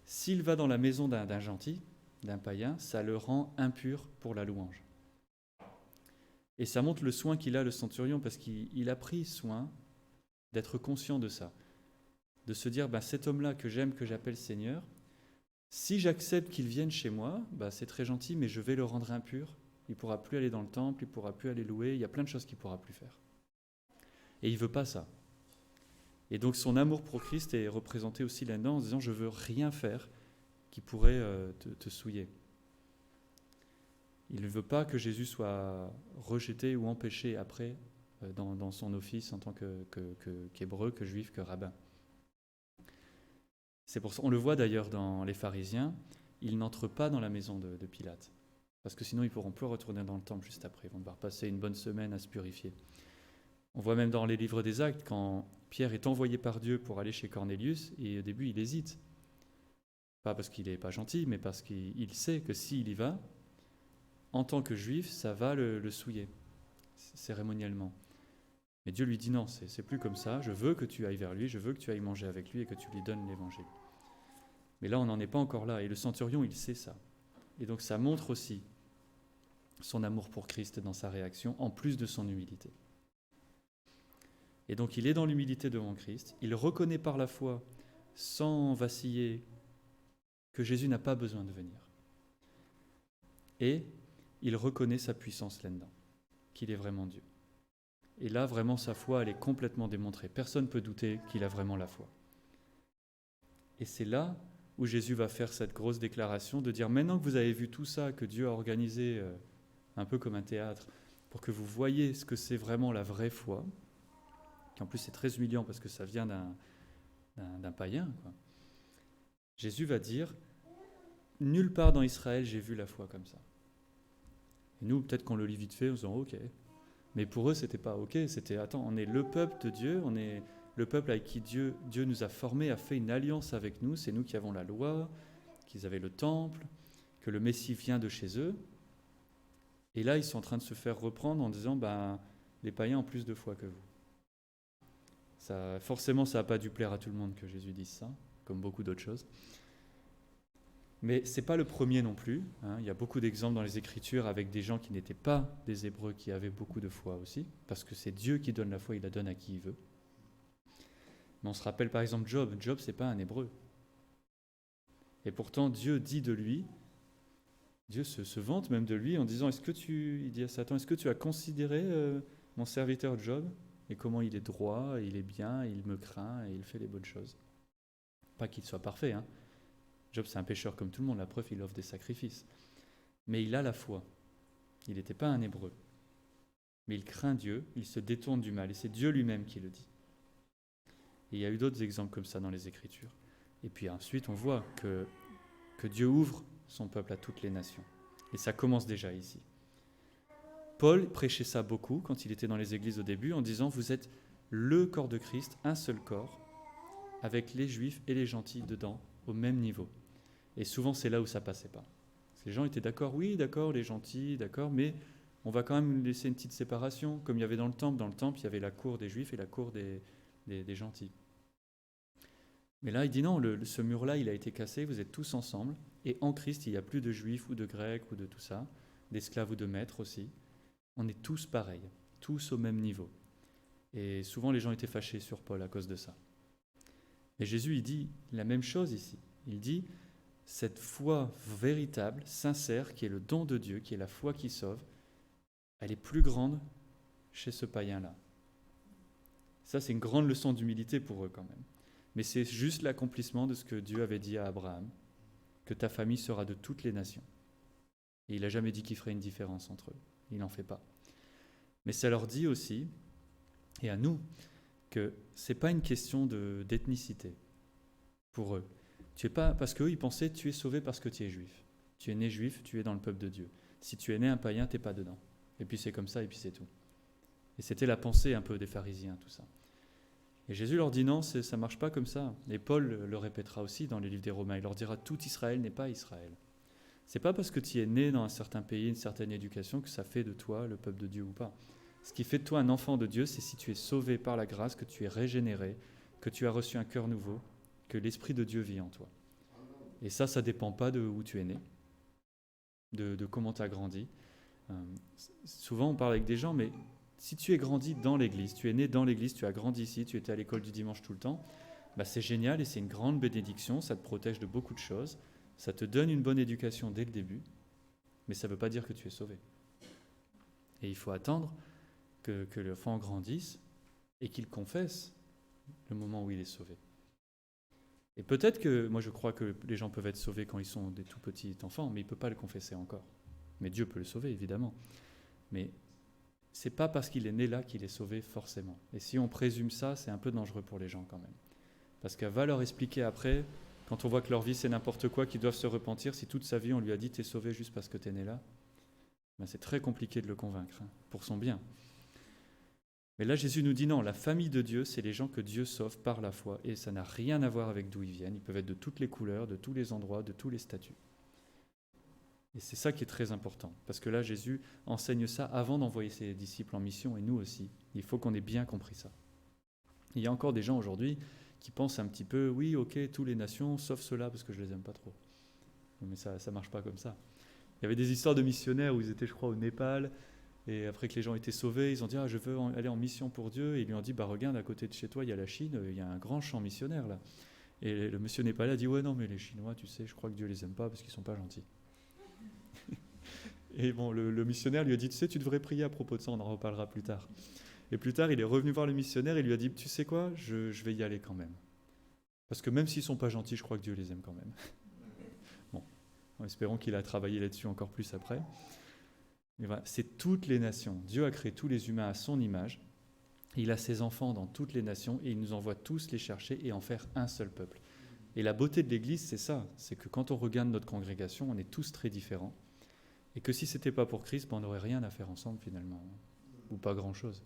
S'il va dans la maison d'un gentil, d'un païen, ça le rend impur pour la louange. Et ça montre le soin qu'il a, le centurion, parce qu'il a pris soin d'être conscient de ça, de se dire, cet homme-là que j'aime, que j'appelle Seigneur, si j'accepte qu'il vienne chez moi, c'est très gentil, mais je vais le rendre impur. Il ne pourra plus aller dans le temple, il ne pourra plus aller louer, il y a plein de choses qu'il ne pourra plus faire. Et il ne veut pas ça. Et donc son amour pour Christ est représenté aussi là-dedans en disant, je ne veux rien faire qui pourrait te souiller. Il ne veut pas que Jésus soit rejeté ou empêché après dans son office en tant qu'hébreu, que juif, que rabbin. C'est pour ça, on le voit d'ailleurs dans les pharisiens, ils n'entrent pas dans la maison de Pilate, parce que sinon ils ne pourront plus retourner dans le temple juste après, ils vont devoir passer une bonne semaine à se purifier. On voit même dans les livres des Actes, quand Pierre est envoyé par Dieu pour aller chez Cornélius, et au début il hésite. Pas parce qu'il n'est pas gentil, mais parce qu'il sait que s'il y va, en tant que juif, ça va le souiller, cérémoniellement. Mais Dieu lui dit non, c'est plus comme ça, je veux que tu ailles vers lui, je veux que tu ailles manger avec lui et que tu lui donnes l'évangile. Mais là, on n'en est pas encore là, et le centurion, il sait ça. Et donc ça montre aussi son amour pour Christ dans sa réaction, en plus de son humilité. Et donc il est dans l'humilité devant Christ, il reconnaît par la foi, sans vaciller, que Jésus n'a pas besoin de venir. Et il reconnaît sa puissance là-dedans, qu'il est vraiment Dieu. Et là, vraiment, sa foi, elle est complètement démontrée. Personne ne peut douter qu'il a vraiment la foi. Et c'est là où Jésus va faire cette grosse déclaration de dire, maintenant que vous avez vu tout ça, que Dieu a organisé un peu comme un théâtre, pour que vous voyez ce que c'est vraiment la vraie foi, qui en plus c'est très humiliant parce que ça vient d'un païen, quoi. Jésus va dire, nulle part dans Israël j'ai vu la foi comme ça. Et nous, peut-être qu'on le lit vite fait, en se disant, ok. Mais pour eux, c'était pas ok, c'était, attends, on est le peuple de Dieu, on est le peuple avec qui Dieu nous a formés, a fait une alliance avec nous, c'est nous qui avons la loi, qu'ils avaient le temple, que le Messie vient de chez eux. Et là, ils sont en train de se faire reprendre en disant, les païens ont plus de foi que vous. Forcément, ça n'a pas dû plaire à tout le monde que Jésus dise ça, comme beaucoup d'autres choses. Mais ce n'est pas le premier non plus. Il y a beaucoup d'exemples dans les Écritures avec des gens qui n'étaient pas des Hébreux, qui avaient beaucoup de foi aussi, parce que c'est Dieu qui donne la foi, il la donne à qui il veut. Mais on se rappelle par exemple Job. Job, ce n'est pas un Hébreu. Et pourtant, Dieu dit de lui, Dieu se vante même de lui en disant, il dit à Satan, est-ce que tu as considéré mon serviteur Job, et comment il est droit, il est bien, il me craint, et il fait les bonnes choses. Pas qu'il soit parfait, Job, c'est un pécheur comme tout le monde, la preuve, il offre des sacrifices. Mais il a la foi. Il n'était pas un Hébreu. Mais il craint Dieu, il se détourne du mal, et c'est Dieu lui-même qui le dit. Et il y a eu d'autres exemples comme ça dans les Écritures. Et puis ensuite, on voit que Dieu ouvre son peuple à toutes les nations. Et ça commence déjà ici. Paul prêchait ça beaucoup quand il était dans les églises au début, en disant, vous êtes le corps de Christ, un seul corps, avec les juifs et les gentils dedans, au même niveau. Et souvent, c'est là où ça passait pas. Parce que les gens étaient d'accord, oui, d'accord, les gentils, d'accord, mais on va quand même laisser une petite séparation, comme il y avait dans le temple. Dans le temple, il y avait la cour des juifs et la cour des gentils. Mais là, il dit non, ce mur-là, il a été cassé, vous êtes tous ensemble, et en Christ, il n'y a plus de juifs ou de grecs ou de tout ça, d'esclaves ou de maîtres aussi. On est tous pareils, tous au même niveau. Et souvent, les gens étaient fâchés sur Paul à cause de ça. Mais Jésus, il dit la même chose ici. Il dit, cette foi véritable, sincère, qui est le don de Dieu, qui est la foi qui sauve, elle est plus grande chez ce païen-là. Ça, c'est une grande leçon d'humilité pour eux quand même. Mais c'est juste l'accomplissement de ce que Dieu avait dit à Abraham, que ta famille sera de toutes les nations. Et il n'a jamais dit qu'il ferait une différence entre eux. Il n'en fait pas. Mais ça leur dit aussi, et à nous, que ce n'est pas une question d'ethnicité pour eux. Parce qu'eux, ils pensaient tu es sauvé parce que tu es juif. Tu es né juif, tu es dans le peuple de Dieu. Si tu es né un païen, tu n'es pas dedans. Et puis c'est comme ça, et puis c'est tout. Et c'était la pensée un peu des pharisiens, tout ça. Et Jésus leur dit non, ça ne marche pas comme ça. Et Paul le répétera aussi dans les livres des Romains. Il leur dira tout Israël n'est pas Israël. C'est pas parce que tu es né dans un certain pays, une certaine éducation, que ça fait de toi le peuple de Dieu ou pas. Ce qui fait de toi un enfant de Dieu, c'est si tu es sauvé par la grâce, que tu es régénéré, que tu as reçu un cœur nouveau, que l'Esprit de Dieu vit en toi. Et ça ne dépend pas de où tu es né, de comment tu as grandi. Souvent, on parle avec des gens, mais si tu es grandi dans l'Église, tu es né dans l'Église, tu as grandi ici, tu étais à l'école du dimanche tout le temps, c'est génial et c'est une grande bénédiction, ça te protège de beaucoup de choses, ça te donne une bonne éducation dès le début, mais ça ne veut pas dire que tu es sauvé. Et il faut attendre que l'enfant grandisse et qu'il confesse le moment où il est sauvé. Et peut-être que, moi je crois que les gens peuvent être sauvés quand ils sont des tout petits enfants, mais il ne peut pas le confesser encore. Mais Dieu peut le sauver, évidemment. Mais c'est pas parce qu'il est né là qu'il est sauvé forcément. Et si on présume ça, c'est un peu dangereux pour les gens quand même. Parce qu'elle va leur expliquer après, quand on voit que leur vie c'est n'importe quoi, qu'ils doivent se repentir, si toute sa vie on lui a dit t'es sauvé juste parce que t'es né là, c'est très compliqué de le convaincre, pour son bien. Mais là Jésus nous dit non, la famille de Dieu, c'est les gens que Dieu sauve par la foi, et ça n'a rien à voir avec d'où ils viennent, ils peuvent être de toutes les couleurs, de tous les endroits, de tous les statuts. Et c'est ça qui est très important, parce que là Jésus enseigne ça avant d'envoyer ses disciples en mission, et nous aussi, il faut qu'on ait bien compris ça. Il y a encore des gens aujourd'hui qui pensent un petit peu, oui, ok, toutes les nations, sauf ceux-là, parce que je les aime pas trop. Mais ça marche pas comme ça. Il y avait des histoires de missionnaires où ils étaient, je crois, au Népal, et après que les gens étaient sauvés, ils ont dit, je veux aller en mission pour Dieu, et ils lui ont dit, regarde, à côté de chez toi, il y a la Chine, il y a un grand champ missionnaire là. Et le monsieur népalais a dit, ouais, non, mais les Chinois, tu sais, je crois que Dieu les aime pas parce qu'ils sont pas gentils. Et bon, le missionnaire lui a dit, tu sais, tu devrais prier à propos de ça, on en reparlera plus tard. Et plus tard, il est revenu voir le missionnaire et lui a dit, tu sais quoi, je vais y aller quand même. Parce que même s'ils ne sont pas gentils, je crois que Dieu les aime quand même. Bon, espérons qu'il a travaillé là-dessus encore plus après. Mais voilà, c'est toutes les nations. Dieu a créé tous les humains à son image. Il a ses enfants dans toutes les nations et il nous envoie tous les chercher et en faire un seul peuple. Et la beauté de l'Église, c'est ça. C'est que quand on regarde notre congrégation, on est tous très différents. Et que si ce n'était pas pour Christ, on n'aurait rien à faire ensemble finalement. Ou pas grand-chose.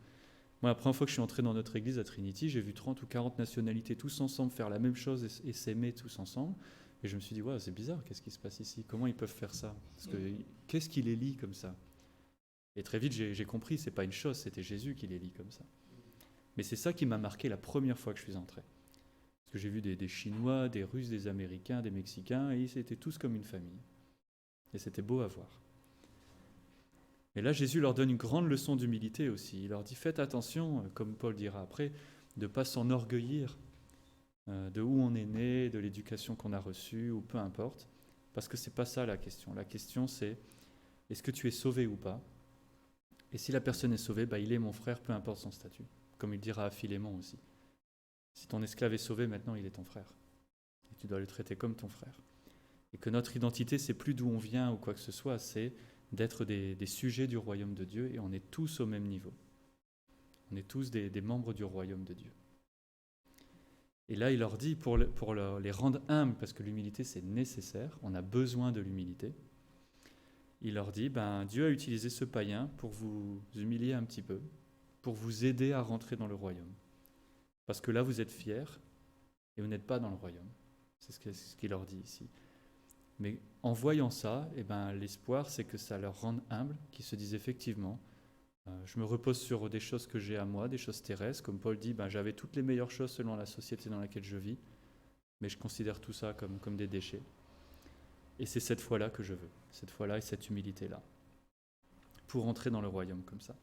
Moi, la première fois que je suis entré dans notre église à Trinity, j'ai vu 30 ou 40 nationalités tous ensemble faire la même chose et s'aimer tous ensemble. Et je me suis dit, ouais, c'est bizarre, qu'est-ce qui se passe ici? Comment ils peuvent faire ça? Parce que qu'est-ce qui les lie comme ça? Et très vite, j'ai compris, c'est pas une chose, c'était Jésus qui les lie comme ça. Mais c'est ça qui m'a marqué la première fois que je suis entré. Parce que j'ai vu des Chinois, des Russes, des Américains, des Mexicains, et ils étaient tous comme une famille. Et c'était beau à voir. Et là, Jésus leur donne une grande leçon d'humilité aussi. Il leur dit, faites attention, comme Paul dira après, de ne pas s'enorgueillir de où on est né, de l'éducation qu'on a reçue, ou peu importe, parce que ce n'est pas ça la question. La question, c'est, est-ce que tu es sauvé ou pas? Et si la personne est sauvée, il est mon frère, peu importe son statut, comme il dira à Philémon aussi. Si ton esclave est sauvé, maintenant il est ton frère. Et tu dois le traiter comme ton frère. Et que notre identité, c'est plus d'où on vient ou quoi que ce soit, c'est d'être des sujets du royaume de Dieu, et on est tous au même niveau. On est tous des membres du royaume de Dieu. Et là, il leur dit, pour les rendre humbles, parce que l'humilité, c'est nécessaire, on a besoin de l'humilité, il leur dit, Dieu a utilisé ce païen pour vous humilier un petit peu, pour vous aider à rentrer dans le royaume. Parce que là, vous êtes fiers, et vous n'êtes pas dans le royaume. C'est ce qu'il leur dit ici. Mais en voyant ça, l'espoir, c'est que ça leur rende humbles, qu'ils se disent effectivement, je me repose sur des choses que j'ai à moi, des choses terrestres. Comme Paul dit, j'avais toutes les meilleures choses selon la société dans laquelle je vis, mais je considère tout ça comme des déchets. Et c'est cette foi-là que je veux, cette foi-là et cette humilité-là, pour entrer dans le royaume comme ça.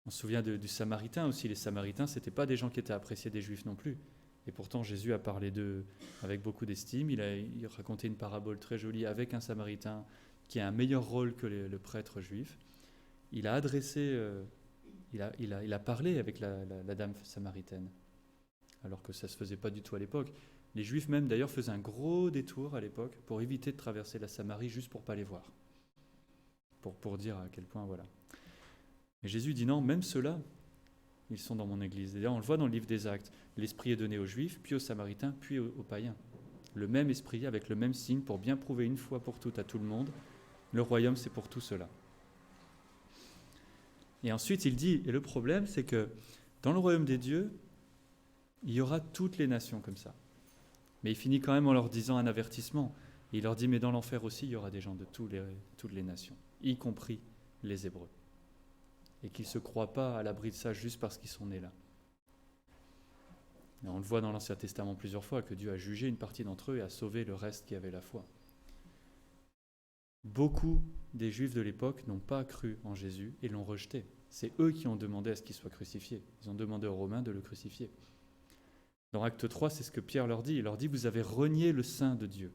On se souvient du Samaritain aussi. Les Samaritains, ce n'étaient pas des gens qui étaient appréciés des Juifs non plus. Et pourtant, Jésus a parlé d'eux avec beaucoup d'estime. Il racontait une parabole très jolie avec un Samaritain qui a un meilleur rôle que le prêtre juif. Il a adressé, il a parlé avec la dame samaritaine, alors que ça ne se faisait pas du tout à l'époque. Les Juifs même, d'ailleurs, faisaient un gros détour à l'époque pour éviter de traverser la Samarie juste pour ne pas les voir. Pour dire à quel point, voilà. Mais Jésus dit non, même ceux-là, ils sont dans mon église. D'ailleurs, on le voit dans le livre des Actes. L'esprit est donné aux Juifs, puis aux Samaritains, puis aux païens. Le même esprit, avec le même signe, pour bien prouver une fois pour toutes à tout le monde, le royaume, c'est pour tout cela. Et ensuite, il dit, et le problème, c'est que dans le royaume des dieux, il y aura toutes les nations comme ça. Mais il finit quand même en leur disant un avertissement. Et il leur dit, mais dans l'enfer aussi, il y aura des gens de toutes les nations, y compris les Hébreux. et qu'ils ne se croient pas à l'abri de ça juste parce qu'ils sont nés là. Et on le voit dans l'Ancien Testament plusieurs fois, que Dieu a jugé une partie d'entre eux et a sauvé le reste qui avait la foi. Beaucoup des Juifs de l'époque n'ont pas cru en Jésus et l'ont rejeté. C'est eux qui ont demandé à ce qu'il soit crucifié. Ils ont demandé aux Romains de le crucifier. Dans Acte 3, c'est ce que Pierre leur dit. Il leur dit, vous avez renié le Saint de Dieu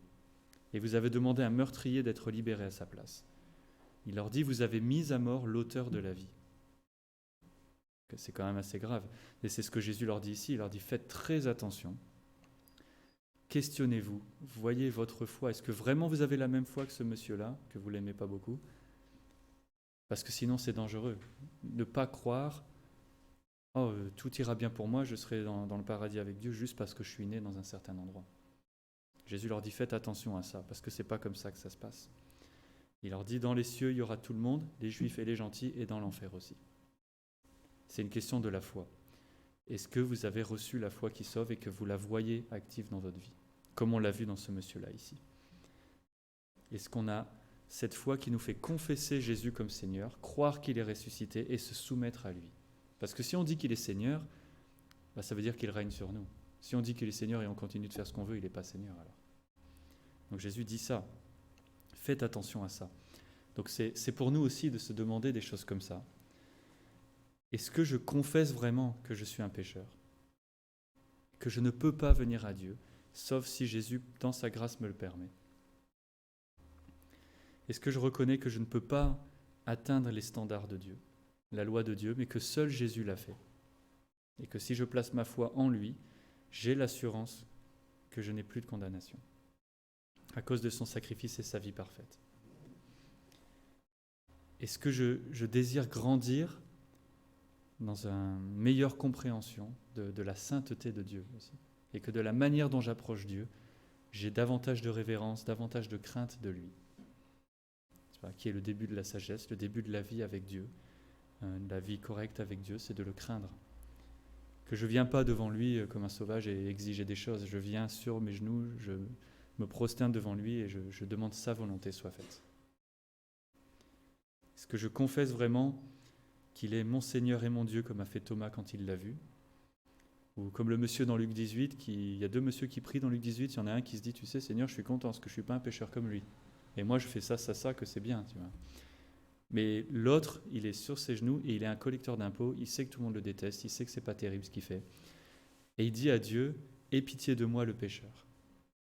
et vous avez demandé à un meurtrier d'être libéré à sa place. Il leur dit, vous avez mis à mort l'auteur de la vie. C'est quand même assez grave. Et c'est ce que Jésus leur dit ici. Il leur dit, faites très attention. Questionnez-vous. Voyez votre foi. Est-ce que vraiment vous avez la même foi que ce monsieur-là, que vous ne l'aimez pas beaucoup ? Parce que sinon, c'est dangereux. Ne pas croire, tout ira bien pour moi, je serai dans le paradis avec Dieu juste parce que je suis né dans un certain endroit. Jésus leur dit, faites attention à ça, parce que ce n'est pas comme ça que ça se passe. Il leur dit, dans les cieux, il y aura tout le monde, les juifs et les gentils, et dans l'enfer aussi. C'est une question de la foi. Est-ce que vous avez reçu la foi qui sauve et que vous la voyez active dans votre vie, comme on l'a vu dans ce monsieur-là ici? Est-ce qu'on a cette foi qui nous fait confesser Jésus comme Seigneur, croire qu'il est ressuscité et se soumettre à lui? Parce que si on dit qu'il est Seigneur, ça veut dire qu'il règne sur nous. Si on dit qu'il est Seigneur et on continue de faire ce qu'on veut, il n'est pas Seigneur alors. Donc Jésus dit ça. Faites attention à ça. Donc c'est pour nous aussi de se demander des choses comme ça. Est-ce que je confesse vraiment que je suis un pécheur ? Que je ne peux pas venir à Dieu, sauf si Jésus, dans sa grâce, me le permet ? Est-ce que je reconnais que je ne peux pas atteindre les standards de Dieu, la loi de Dieu, mais que seul Jésus l'a fait ? Et que si je place ma foi en lui, j'ai l'assurance que je n'ai plus de condamnation, à cause de son sacrifice et sa vie parfaite. Est-ce que je désire grandir dans une meilleure compréhension de la sainteté de Dieu aussi, et que de la manière dont j'approche Dieu, j'ai davantage de révérence, davantage de crainte de lui, qui est le début de la sagesse, le début de la vie avec Dieu, la vie correcte avec Dieu, c'est de le craindre. Que je ne viens pas devant lui comme un sauvage et exiger des choses, je viens sur mes genoux, je me prosterne devant lui et je demande sa volonté soit faite. Est-ce que je confesse vraiment qu'il est mon Seigneur et mon Dieu, comme a fait Thomas quand il l'a vu? Ou comme le monsieur dans Luc 18, il y a deux messieurs qui prient dans Luc 18, il y en a un qui se dit, tu sais Seigneur, je suis content parce que je ne suis pas un pécheur comme lui. Et moi je fais ça, que c'est bien. Tu vois. Mais l'autre, il est sur ses genoux et il est un collecteur d'impôts, il sait que tout le monde le déteste, il sait que ce n'est pas terrible ce qu'il fait. Et il dit à Dieu, aie pitié de moi le pécheur.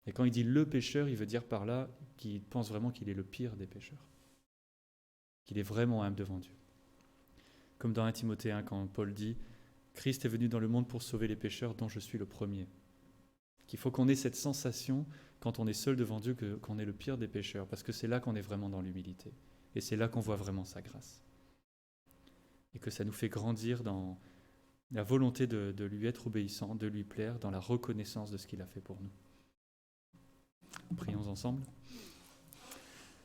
Et quand il dit le pécheur, il veut dire par là qu'il pense vraiment qu'il est le pire des pécheurs. Qu'il est vraiment humble devant Dieu. Comme dans 1 Timothée 1, quand Paul dit « Christ est venu dans le monde pour sauver les pécheurs dont je suis le premier ». Qu'il faut qu'on ait cette sensation, quand on est seul devant Dieu, qu'on est le pire des pécheurs, parce que c'est là qu'on est vraiment dans l'humilité. Et c'est là qu'on voit vraiment sa grâce. Et que ça nous fait grandir dans la volonté de lui être obéissant, de lui plaire, dans la reconnaissance de ce qu'il a fait pour nous. Prions ensemble.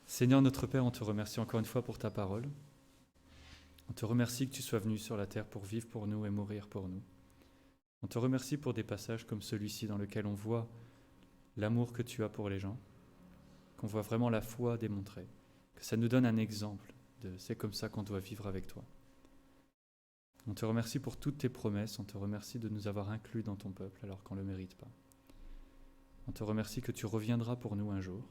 Seigneur notre Père, on te remercie encore une fois pour ta parole. On te remercie que tu sois venu sur la terre pour vivre pour nous et mourir pour nous. On te remercie pour des passages comme celui-ci dans lequel on voit l'amour que tu as pour les gens, qu'on voit vraiment la foi démontrée, que ça nous donne un exemple de c'est comme ça qu'on doit vivre avec toi. On te remercie pour toutes tes promesses, on te remercie de nous avoir inclus dans ton peuple alors qu'on ne le mérite pas. On te remercie que tu reviendras pour nous un jour,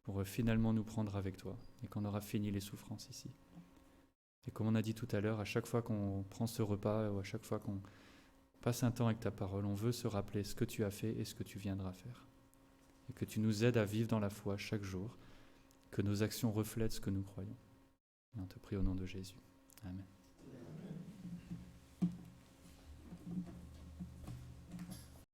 pour finalement nous prendre avec toi et qu'on aura fini les souffrances ici. Et comme on a dit tout à l'heure, à chaque fois qu'on prend ce repas ou à chaque fois qu'on passe un temps avec ta parole, on veut se rappeler ce que tu as fait et ce que tu viendras faire. Et que tu nous aides à vivre dans la foi chaque jour, que nos actions reflètent ce que nous croyons. Et on te prie au nom de Jésus. Amen.